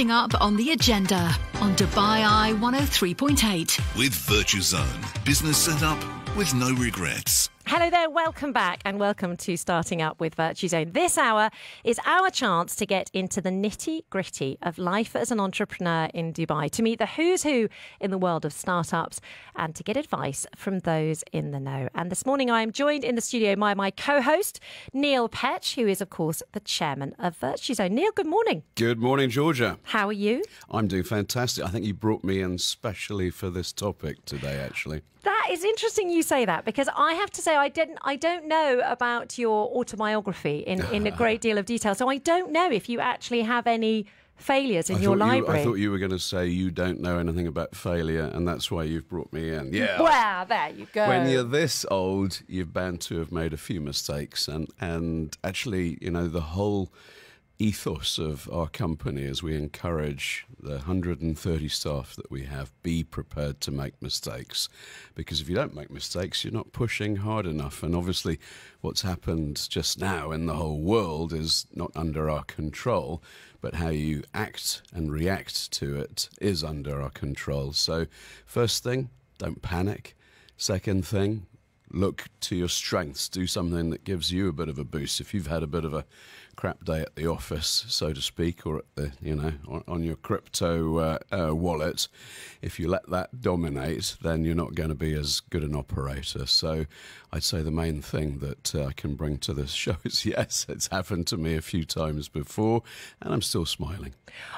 Starting up on the agenda on Dubai Eye 103.8. With Virtuzone. Business set up with no regrets. Hello there, welcome back and welcome to Starting Up with Virtuzone. This hour is our chance to get into the nitty-gritty of life as an entrepreneur in Dubai, to meet the who's who in the world of startups and to get advice from those in the know. And this morning I am joined in the studio by my co-host, Neil Petch, who is, of course, the chairman of Virtuzone. Neil, good morning. Good morning, Georgia. How are you? I'm doing fantastic. I think you brought me in specially for this topic today, actually. That is interesting you say that, because I have to say I don't know about your autobiography in a great deal of detail. So I don't know if you actually have any failures in your library. I thought you were going to say you don't know anything about failure, and that's why you've brought me in. Yeah. Well, there you go. When you're this old, you're bound to have made a few mistakes, and actually, you know, the whole ethos of our company is we encourage the 130 staff that we have, be prepared to make mistakes, because if you don't make mistakes, you're not pushing hard enough. And obviously what's happened just now in the whole world is not under our control, but how you act and react to it is under our control. So first thing, don't panic. Second thing, look to your strengths. Do something that gives you a bit of a boost. If you've had a bit of a crap day at the office, so to speak, or at the, you know, on your crypto wallet, if you let that dominate, then you're not going to be as good an operator. So I'd say the main thing that I can bring to this show is, yes, it's happened to me a few times before, and I'm still smiling.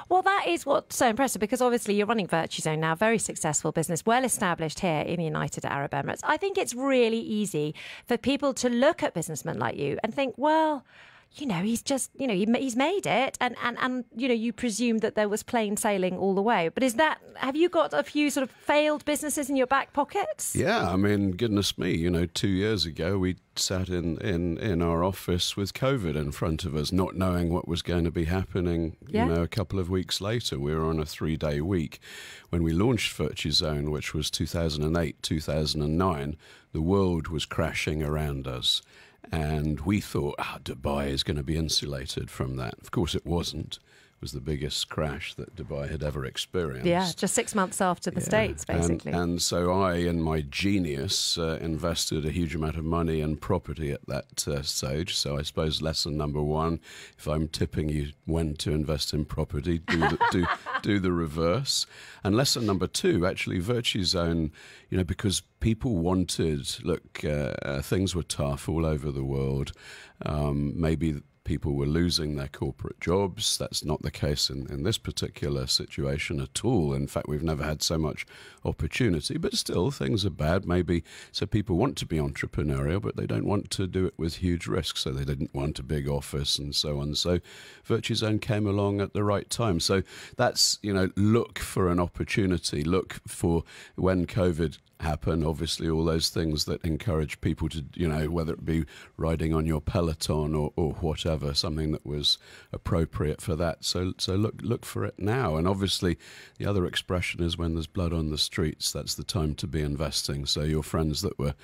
Well, that is what's so impressive, because obviously you're running Virtuzone now, very successful business, well established here in the United Arab Emirates. I think it's really easy for people to look at businessmen like you and think, well, you know, he's just, you know, he's made it, and you know, you presume that there was plain sailing all the way. But have you got a few sort of failed businesses in your back pockets? Yeah, I mean, goodness me, you know, 2 years ago we sat in our office with COVID in front of us, not knowing what was going to be happening. Yeah. You know, a couple of weeks later, we were on a 3-day week. When we launched Virtuzone, which was 2008, 2009, the world was crashing around us. And we thought, Dubai is going to be insulated from that. Of course, it wasn't. It was the biggest crash that Dubai had ever experienced. Yeah, just 6 months after the States, basically. And so I, in my genius, invested a huge amount of money in property at that stage. So I suppose lesson number one, if I'm tipping you when to invest in property, do the reverse. And lesson number two, actually, Virtuzone, you know, because people wanted, look, things were tough all over the world. Maybe people were losing their corporate jobs. That's not the case in this particular situation at all. In fact, we've never had so much opportunity, but still things are bad. Maybe so people want to be entrepreneurial, but they don't want to do it with huge risks. So they didn't want a big office and so on. So Virtuzone came along at the right time. So that's, you know, look for an opportunity. Look for when COVID happen, obviously all those things that encourage people to, you know, whether it be riding on your Peloton or whatever, something that was appropriate for that. So look for it now. And obviously the other expression is when there's blood on the streets, that's the time to be investing. So your friends that were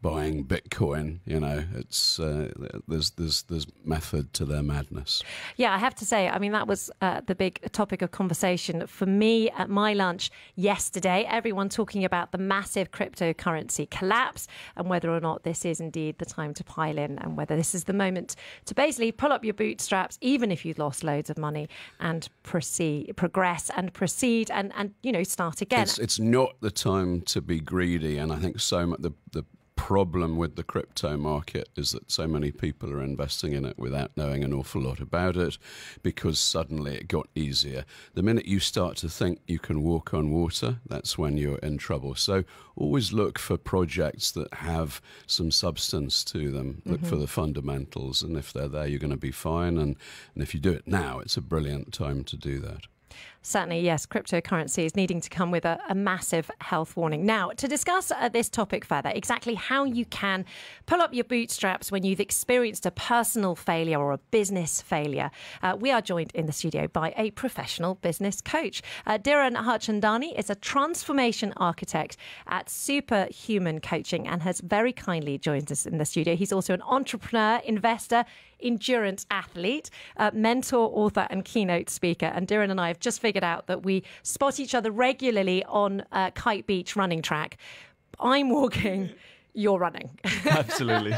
buying Bitcoin, you know, it's there's method to their madness. Yeah, I have to say, I mean, that was the big topic of conversation for me at my lunch yesterday. Everyone talking about the massive cryptocurrency collapse and whether or not this is indeed the time to pile in, and whether this is the moment to basically pull up your bootstraps, even if you've lost loads of money, and progress and proceed and you know, start again. It's not the time to be greedy, and I think so much the problem with the crypto market is that so many people are investing in it without knowing an awful lot about it, because suddenly it got easier. The minute you start to think you can walk on water, that's when you're in trouble. So always look for projects that have some substance to them. Look for the fundamentals, and if they're there, you're going to be fine. And if you do it now, it's a brilliant time to do that. Certainly, yes, cryptocurrency is needing to come with a massive health warning. Now, to discuss this topic further, exactly how you can pull up your bootstraps when you've experienced a personal failure or a business failure, we are joined in the studio by a professional business coach. Dhiren Harchandani is a transformation architect at SuperHuman Coaching and has very kindly joined us in the studio. He's also an entrepreneur, investor, endurance athlete, mentor, author and keynote speaker. And Dhiren and I have just figured out that we spot each other regularly on Kite Beach running track. I'm walking, you're running. Absolutely.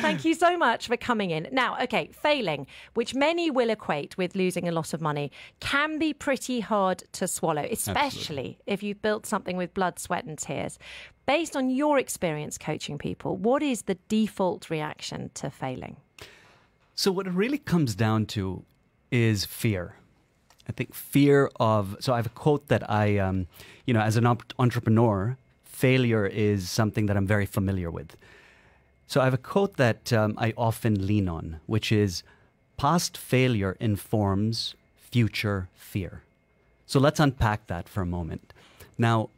Thank you so much for coming in. Now, okay, failing, which many will equate with losing a lot of money, can be pretty hard to swallow, especially if you've built something with blood, sweat and tears. Based on your experience coaching people, what is the default reaction to failing? So what it really comes down to is fear. I think fear of... So I have a quote that I, as an entrepreneur, failure is something that I'm very familiar with. So I have a quote that I often lean on, which is, past failure informs future fear. So let's unpack that for a moment. Now,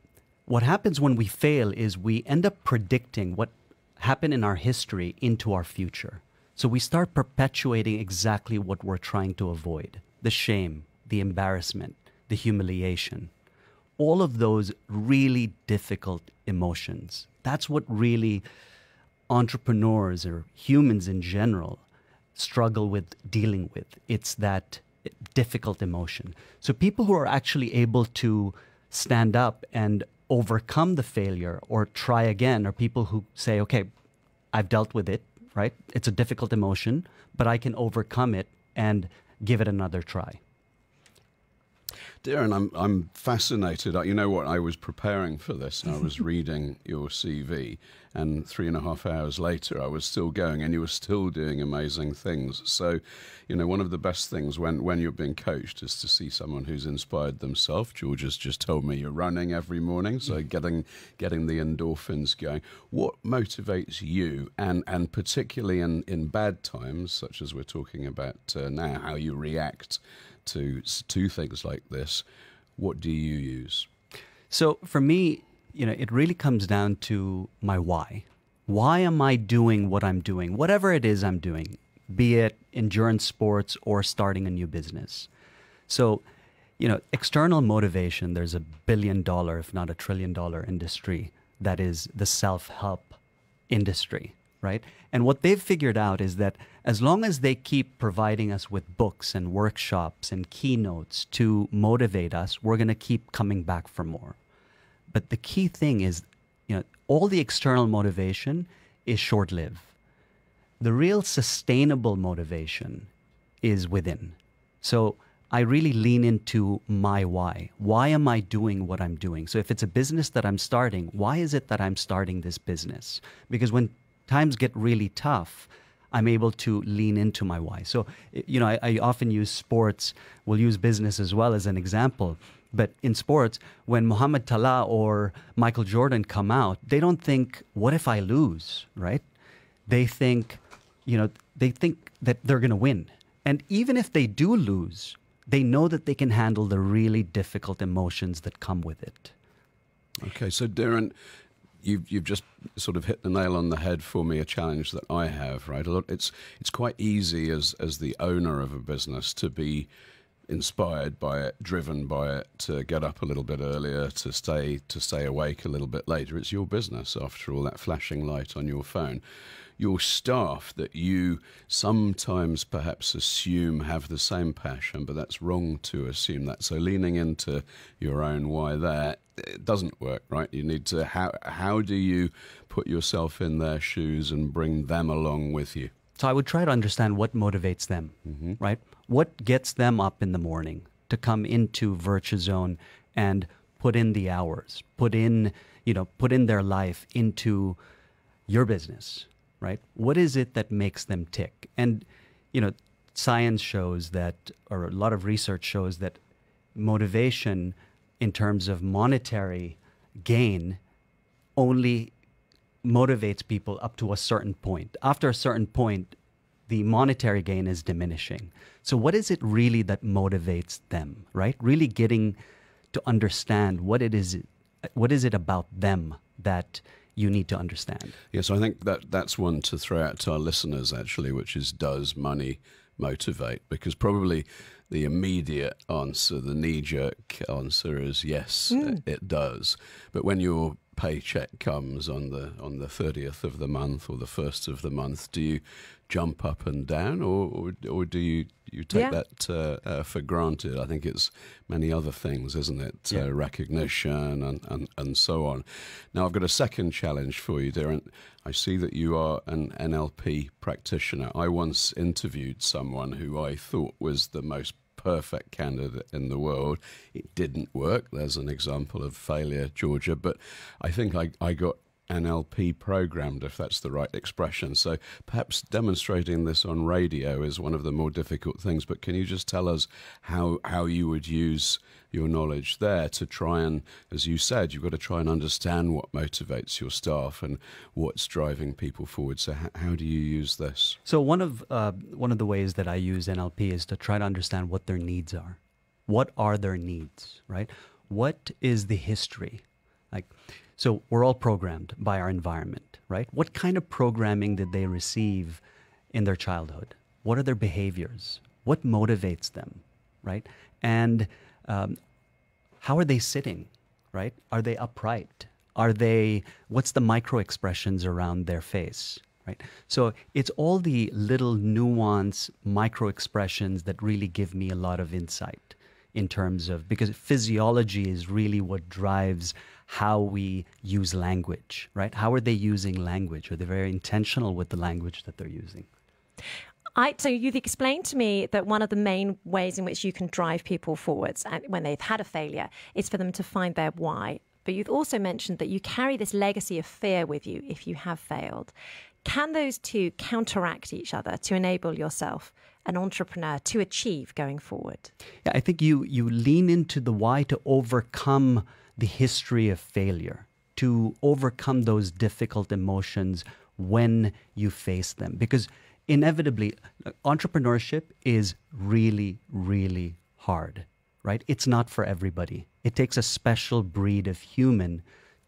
what happens when we fail is we end up predicting what happened in our history into our future. So we start perpetuating exactly what we're trying to avoid. The shame, the embarrassment, the humiliation. All of those really difficult emotions. That's what really entrepreneurs or humans in general struggle with dealing with. It's that difficult emotion. So people who are actually able to stand up and overcome the failure or try again are people who say, okay, I've dealt with it, right? It's a difficult emotion, but I can overcome it and give it another try. Dhiren, I'm fascinated. You know what? I was preparing for this and I was reading your CV, and 3.5 hours later I was still going and you were still doing amazing things. So, one of the best things when you're being coached is to see someone who's inspired themselves. George has just told me you're running every morning, so getting the endorphins going. What motivates you, and particularly in bad times, such as we're talking about now, how you react to things like this? What do you use? So for me, it really comes down to my why. Why am I doing what I'm doing? Whatever it is I'm doing, be it endurance sports or starting a new business. So, external motivation, there's $1 billion, if not $1 trillion industry that is the self-help industry, right? And what they've figured out is that as long as they keep providing us with books and workshops and keynotes to motivate us, we're going to keep coming back for more. But the key thing is, all the external motivation is short-lived. The real sustainable motivation is within. So I really lean into my why. Why am I doing what I'm doing? So if it's a business that I'm starting, why is it that I'm starting this business? Because when times get really tough, I'm able to lean into my why. So, I often use sports. We'll use business as well as an example. But in sports, when Mohamed Salah or Michael Jordan come out, they don't think, what if I lose, right? They think, that they're going to win. And even if they do lose, they know that they can handle the really difficult emotions that come with it. Okay, so Dhiren, You've just sort of hit the nail on the head for me, a challenge that I have, right? It's quite easy as the owner of a business to be inspired by it, driven by it, to get up a little bit earlier, to stay awake a little bit later. It's your business, after all, that flashing light on your phone. Your staff that you sometimes perhaps assume have the same passion, but that's wrong to assume that. So leaning into your own why there, it doesn't work, right? You need to, how do you put yourself in their shoes and bring them along with you? So I would try to understand what motivates them, right? What gets them up in the morning to come into Virtuzone and put in the hours, put in their life into your business, right? What is it that makes them tick? And, science shows that, or a lot of research shows that motivation in terms of monetary gain only motivates people up to a certain point. After a certain point, the monetary gain is diminishing. So what is it really that motivates them, right? Really getting to understand what is it about them that you need to understand. Yes, I think that's one to throw out to our listeners, actually, which is, does money motivate? Because probably the immediate answer, the knee-jerk answer is yes, it does. But when your paycheck comes on the 30th of the month or the 1st of the month, do jump up and down, or do you take that for granted? I think it's many other things, isn't it? Recognition and so on. Now, I've got a second challenge for you, Dhiren. I see that you are an NLP practitioner. I once interviewed someone who I thought was the most perfect candidate in the world. It didn't work. There's an example of failure, Georgia, but I think I got NLP programmed, if that's the right expression. So perhaps demonstrating this on radio is one of the more difficult things, but can you just tell us how you would use your knowledge there to try and, as you said, you've got to try and understand what motivates your staff and what's driving people forward. So how do you use this? So one of the ways that I use NLP is to try to understand what their needs are. What are their needs, right? What is the history? So we're all programmed by our environment, right? What kind of programming did they receive in their childhood? What are their behaviors? What motivates them, right? And how are they sitting, right? Are they upright? What's the micro expressions around their face, right? So it's all the little nuance micro expressions that really give me a lot of insight in terms of, because physiology is really what drives how we use language, right? How are they using language? Are they very intentional with the language that they're using? So you've explained to me that one of the main ways in which you can drive people forwards and when they've had a failure is for them to find their why. But you've also mentioned that you carry this legacy of fear with you if you have failed. Can those two counteract each other to enable yourself, an entrepreneur, to achieve going forward? Yeah, I think you lean into the why to overcome the history of failure, to overcome those difficult emotions when you face them. Because inevitably, entrepreneurship is really, really hard, right? It's not for everybody. It takes a special breed of human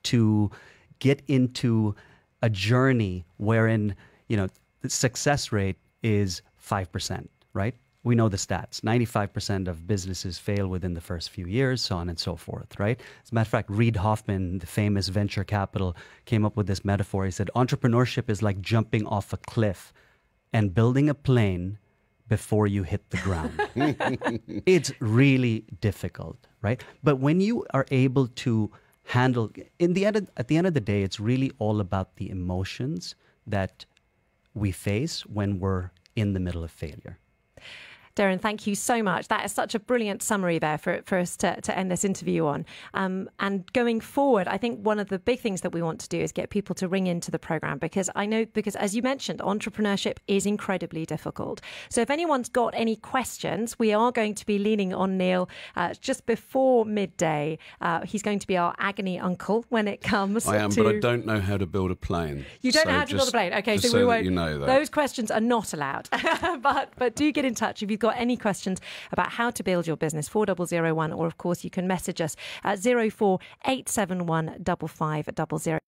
to get into a journey wherein, the success rate is 5%, right? We know the stats. 95% of businesses fail within the first few years, so on and so forth, right? As a matter of fact, Reid Hoffman, the famous venture capital, came up with this metaphor. He said, entrepreneurship is like jumping off a cliff and building a plane before you hit the ground. It's really difficult, right? But when you are able to handle, at the end of the day, it's really all about the emotions that we face when we're in the middle of failure. Dhiren, thank you so much. That is such a brilliant summary there for us to end this interview on. And going forward, I think one of the big things that we want to do is get people to ring into the program because as you mentioned, entrepreneurship is incredibly difficult. So if anyone's got any questions, we are going to be leaning on Neil just before midday. He's going to be our agony uncle when it comes I am, to... but I don't know how to build a plane. You don't know how to build a plane. Okay, so we won't... You know that. Those questions are not allowed. but do get in touch if you've got any questions about how to build your business, 4001, or of course you can message us at 04 871 5500.